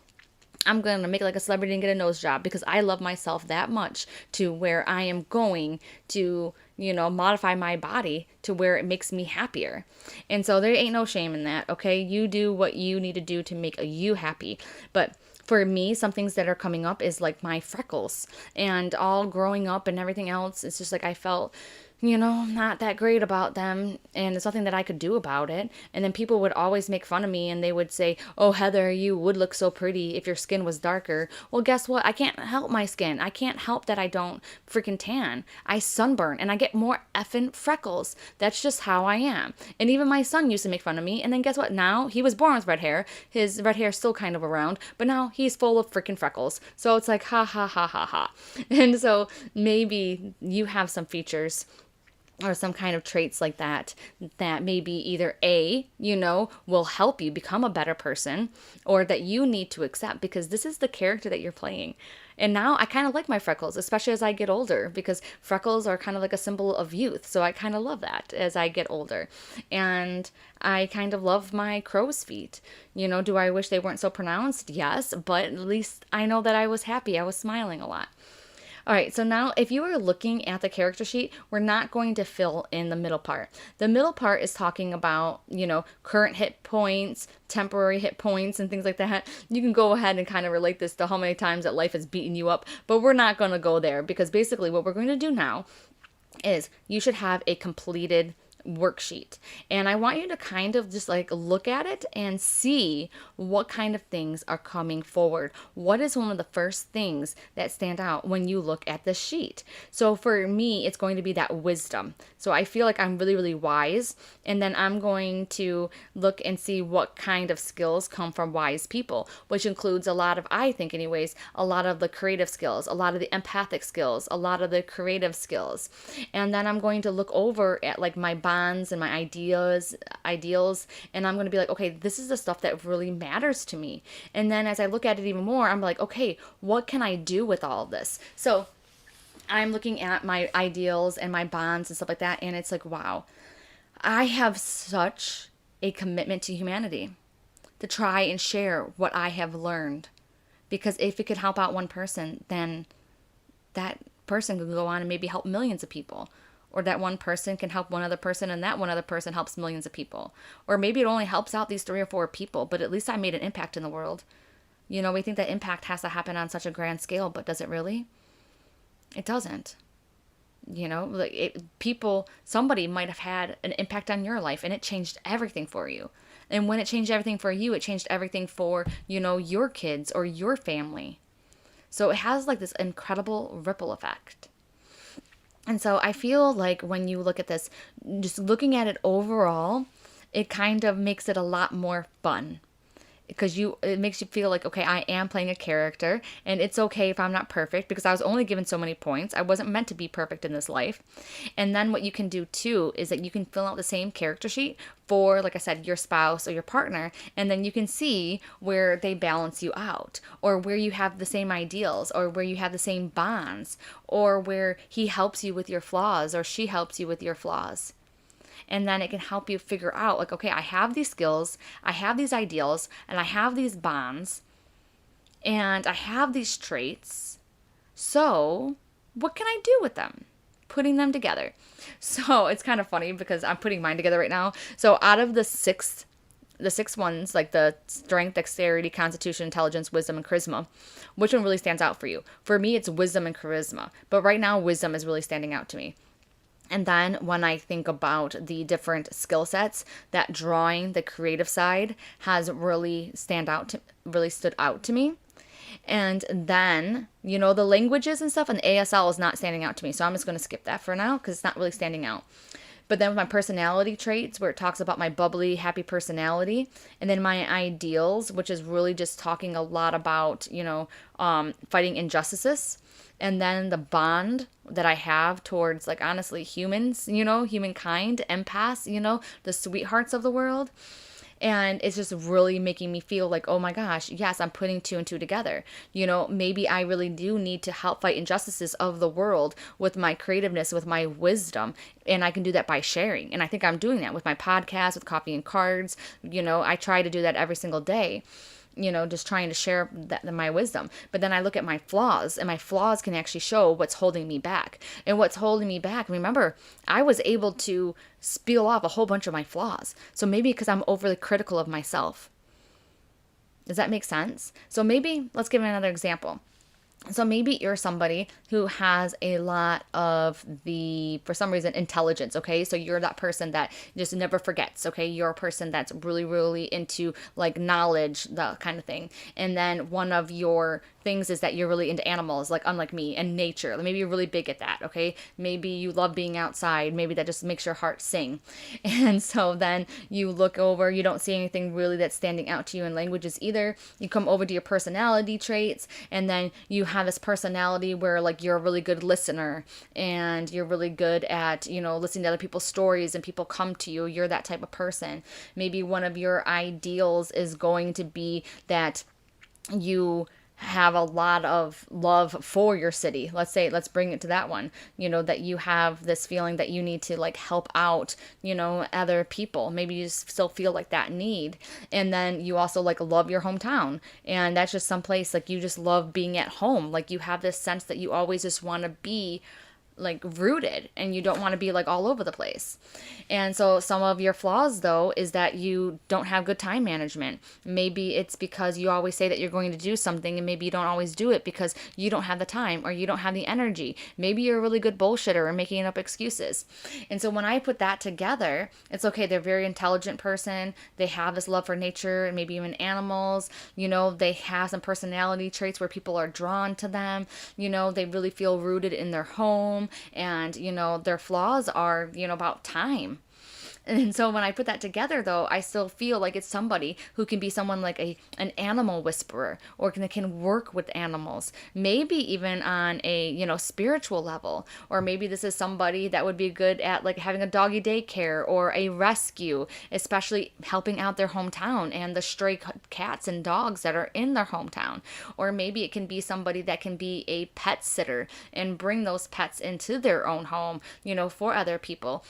I'm going to make like a celebrity and get a nose job because I love myself that much, to where I am going to, modify my body to where it makes me happier. And so there ain't no shame in that. Okay. You do what you need to do to make you happy. But for me, some things that are coming up is like my freckles, and all growing up and everything else. It's just like I felt, not that great about them, and it's nothing that I could do about it. And then people would always make fun of me, and they would say, oh, Heather, you would look so pretty if your skin was darker. Well, guess what? I can't help my skin. I can't help that I don't freaking tan. I sunburn, and I get more effing freckles. That's just how I am. And even my son used to make fun of me, and then guess what? Now, he was born with red hair. His red hair is still kind of around, but now he's full of freaking freckles. So it's like, ha, ha, ha, ha, ha. And so maybe you have some features or some kind of traits like that maybe either will help you become a better person, or that you need to accept, because this is the character that you're playing. And now I kind of like my freckles, especially as I get older, because freckles are kind of like a symbol of youth. So I kind of love that as I get older. And I kind of love my crow's feet. Do I wish they weren't so pronounced? Yes, but at least I know that I was happy. I was smiling a lot. All right, so now if you are looking at the character sheet, we're not going to fill in the middle part. The middle part is talking about, current hit points, temporary hit points, and things like that. You can go ahead and kind of relate this to how many times that life has beaten you up, but we're not going to go there, because basically what we're going to do now is you should have a completed worksheet. And I want you to kind of just like look at it and see what kind of things are coming forward. What is one of the first things that stand out when you look at the sheet? So for me, it's going to be that wisdom. So I feel like I'm really, really wise. And then I'm going to look and see what kind of skills come from wise people, which includes a lot of, I think anyways, a lot of the creative skills, a lot of the empathic skills, a lot of the creative skills. And then I'm going to look over at like my bonds and my ideals, and I'm going to be like, okay, this is the stuff that really matters to me. And then as I look at it even more, I'm like, okay, what can I do with all of this? So I'm looking at my ideals and my bonds and stuff like that, and it's like, wow, I have such a commitment to humanity to try and share what I have learned, because if it could help out one person, then that person could go on and maybe help millions of people. Or that one person can help one other person, and that one other person helps millions of people. Or maybe it only helps out these 3 or 4 people, but at least I made an impact in the world. We think that impact has to happen on such a grand scale, but does it really? It doesn't. Somebody might have had an impact on your life and it changed everything for you. And when it changed everything for you, it changed everything for, your kids or your family. So it has like this incredible ripple effect. And so I feel like when you look at this, just looking at it overall, it kind of makes it a lot more fun, because it makes you feel like, okay, I am playing a character, and it's okay if I'm not perfect, because I was only given so many points. I wasn't meant to be perfect in this life. And then what you can do too is that you can fill out the same character sheet for, like I said, your spouse or your partner, and then you can see where they balance you out, or where you have the same ideals, or where you have the same bonds, or where he helps you with your flaws or she helps you with your flaws. And then it can help you figure out, like, okay, I have these skills, I have these ideals, and I have these bonds, and I have these traits. So what can I do with them? Putting them together. So it's kind of funny because I'm putting mine together right now. So out of the six ones, like the strength, dexterity, constitution, intelligence, wisdom, and charisma, which one really stands out for you? For me, it's wisdom and charisma. But right now, wisdom is really standing out to me. And then when I think about the different skill sets, that drawing, the creative side, has really stood out to me. And then, the languages and stuff, and the ASL is not standing out to me. So I'm just going to skip that for now because it's not really standing out. But then with my personality traits, where it talks about my bubbly, happy personality, and then my ideals, which is really just talking a lot about, fighting injustices. And then the bond that I have towards, like, honestly, humans, humankind, empaths, the sweethearts of the world. And it's just really making me feel like, oh my gosh, yes, I'm putting two and two together. Maybe I really do need to help fight injustices of the world with my creativeness, with my wisdom. And I can do that by sharing. And I think I'm doing that with my podcast, with Coffee and Cards. I try to do that every single day. Just trying to share my wisdom. But then I look at my flaws, and my flaws can actually show what's holding me back. And what's holding me back, remember, I was able to spill off a whole bunch of my flaws. So maybe because I'm overly critical of myself. Does that make sense? So maybe, let's give another example. So maybe you're somebody who has a lot of for some reason, intelligence, okay? So you're that person that just never forgets, okay? You're a person that's really, really into, like, knowledge, that kind of thing. And then one of your things is that you're really into animals, like, unlike me, and nature. Maybe you're really big at that, okay? Maybe you love being outside. Maybe that just makes your heart sing. And so then you look over, you don't see anything really that's standing out to you in languages either. You come over to your personality traits, and then you have this personality where, like, you're a really good listener, and you're really good at, listening to other people's stories, and people come to you. You're that type of person. Maybe one of your ideals is going to be that you have a lot of love for your city. Let's bring it to that one, that you have this feeling that you need to, like, help out, other people. Maybe you still feel like that need. And then you also, like, love your hometown. And that's just someplace, like, you just love being at home. Like, you have this sense that you always just want to be, like, rooted, and you don't want to be, like, all over the place. And so some of your flaws, though, is that you don't have good time management. Maybe it's because you always say that you're going to do something, and maybe you don't always do it because you don't have the time or you don't have the energy. Maybe you're a really good bullshitter or making up excuses. And so when I put that together, it's okay. They're a very intelligent person. They have this love for nature and maybe even animals. They have some personality traits where people are drawn to them. They really feel rooted in their home. And, their flaws are, about time. And so when I put that together, though, I still feel like it's somebody who can be someone like an animal whisperer, or can work with animals, maybe even on a, spiritual level. Or maybe this is somebody that would be good at, like, having a doggy daycare or a rescue, especially helping out their hometown and the stray cats and dogs that are in their hometown. Or maybe it can be somebody that can be a pet sitter and bring those pets into their own home, for other people.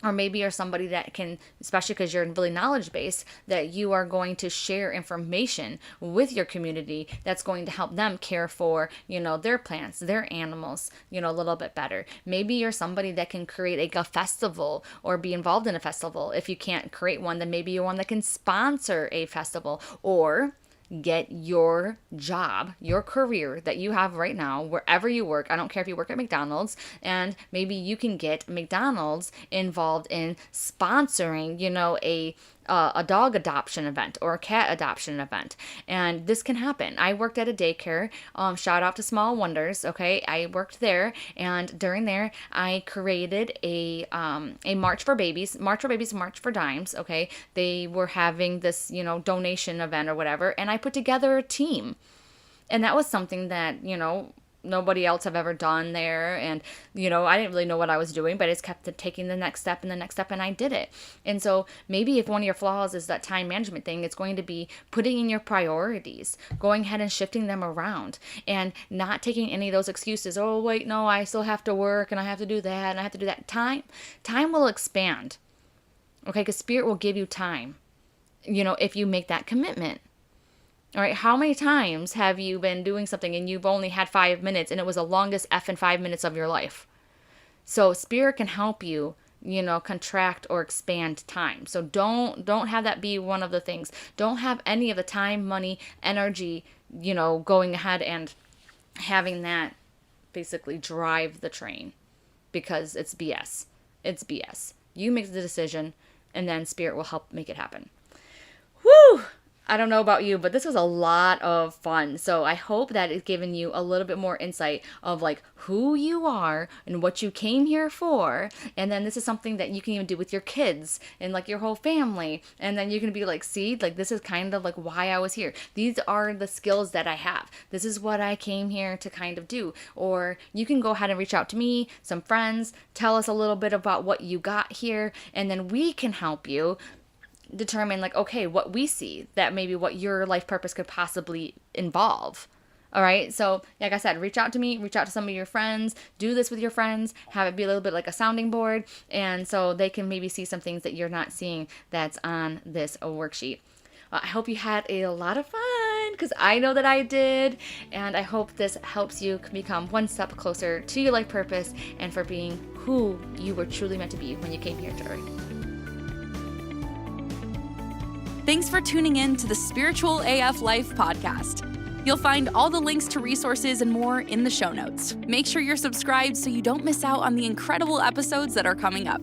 Or maybe you're somebody that can, especially because you're really knowledge-based, that you are going to share information with your community that's going to help them care for, their plants, their animals, a little bit better. Maybe you're somebody that can create a festival or be involved in a festival. If you can't create one, then maybe you're one that can sponsor a festival, or get your job, your career that you have right now, wherever you work. I don't care if you work at McDonald's, and maybe you can get McDonald's involved in sponsoring, a dog adoption event or a cat adoption event. And this can happen. I worked at a daycare. Shout out to Small Wonders. Okay. I worked there, and during there, I created a March for Babies, March for Dimes. Okay. They were having this, donation event or whatever. And I put together a team. And that was something that, nobody else have ever done there. And, I didn't really know what I was doing, but I just kept taking the next step and the next step, and I did it. And so maybe if one of your flaws is that time management thing, it's going to be putting in your priorities, going ahead and shifting them around, and not taking any of those excuses. Oh, wait, no, I still have to work, and I have to do that, and I have to do that. Time will expand. Okay, because Spirit will give you time, if you make that commitment. All right, how many times have you been doing something and you've only had 5 minutes and it was the longest effing 5 minutes of your life? So Spirit can help you, contract or expand time. So don't have that be one of the things. Don't have any of the time, money, energy, going ahead and having that basically drive the train, because it's BS. It's BS. You make the decision, and then Spirit will help make it happen. Woo! I don't know about you, but this was a lot of fun. So I hope that it's given you a little bit more insight of like who you are and what you came here for. And then this is something that you can even do with your kids and like your whole family. And then you can be like, see, like this is kind of like why I was here. These are the skills that I have. This is what I came here to kind of do. Or you can go ahead and reach out to me, some friends, tell us a little bit about what you got here, and then we can help you determine like, okay, what we see that maybe what your life purpose could possibly involve. All right. So like I said, reach out to me, reach out to some of your friends, do this with your friends, have it be a little bit like a sounding board. And so they can maybe see some things that you're not seeing that's on this worksheet. I hope you had a lot of fun, because I know that I did. And I hope this helps you become one step closer to your life purpose and for being who you were truly meant to be when you came here to Earth. Thanks for tuning in to the Spiritual AF Life podcast. You'll find all the links to resources and more in the show notes. Make sure you're subscribed so you don't miss out on the incredible episodes that are coming up.